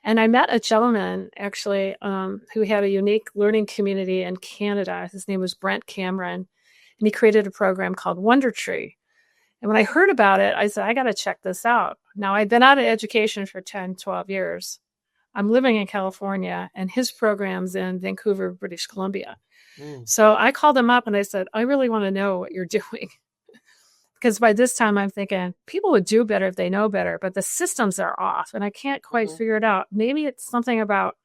And I met a gentleman actually who had a unique learning community in Canada. His name was Brent Cameron, and he created a program called Wonder Tree. And when I heard about it, I said, I got to check this out. Now, I'd been out of education for 10, 12 years. I'm living in California, and his program's in Vancouver, British Columbia. So I called him up and I said, I really want to know what you're doing. Because by this time I'm thinking people would do better if they know better, but the systems are off and I can't quite figure it out. Maybe it's something about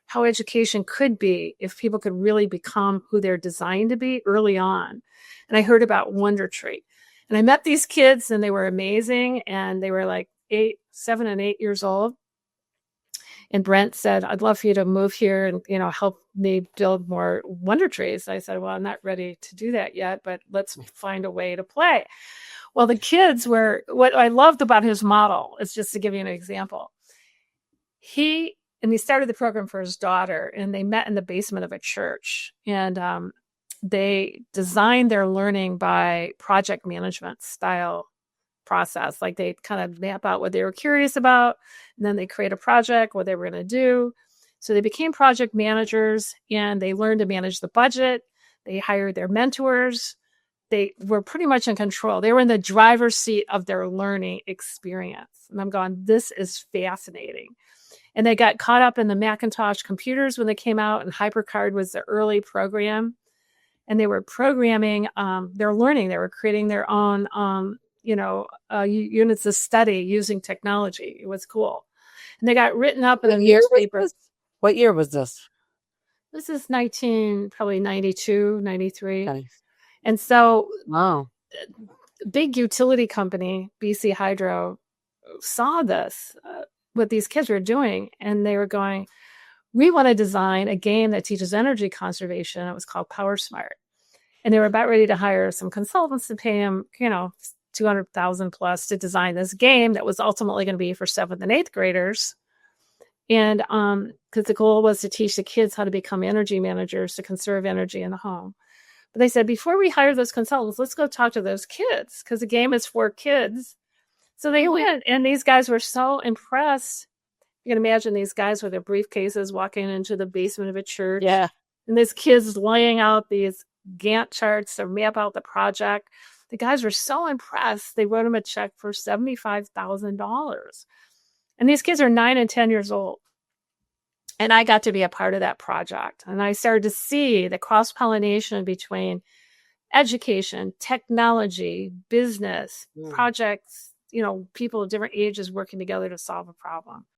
how education could be if people could really become who they're designed to be early on. And I heard about Wonder Tree. And I met these kids and they were amazing. And they were like 7 and 8 years old. And Brent said, I'd love for you to move here and, help me build more Wonder Trees. I said, well, I'm not ready to do that yet, but let's find a way to play. Well, the kids were, what I loved about his model is, just to give you an example. He started the program for his daughter, and they met in the basement of a church. And they designed their learning by project management style process. Like they kind of map out what they were curious about, and then they create a project, what they were going to do. So they became project managers, and they learned to manage the budget. They hired their mentors. They were pretty much in control. They were in the driver's seat of their learning experience. And I'm going, this is fascinating. And they got caught up in the Macintosh computers when they came out, and HyperCard was the early program. And they were programming their learning. They were creating their own units of study using technology. It was cool. And they got written up in the newspaper. What year was this? This is probably 92, 93. Okay. And so wow. Big utility company, BC Hydro, saw this, what these kids were doing. And they were going, we want to design a game that teaches energy conservation. It was called PowerSmart. And they were about ready to hire some consultants to pay them, $200,000 plus to design this game that was ultimately going to be for 7th and 8th graders. And because the goal was to teach the kids how to become energy managers to conserve energy in the home. But they said, before we hire those consultants, let's go talk to those kids, because the game is for kids. So they went, and these guys were so impressed. You can imagine these guys with their briefcases walking into the basement of a church. Yeah. And these kids laying out these Gantt charts to map out the project. The guys were so impressed, they wrote them a check for $75,000. And these kids are 9 and 10 years old. And I got to be a part of that project. And I started to see the cross-pollination between education, technology, business, projects, people of different ages working together to solve a problem.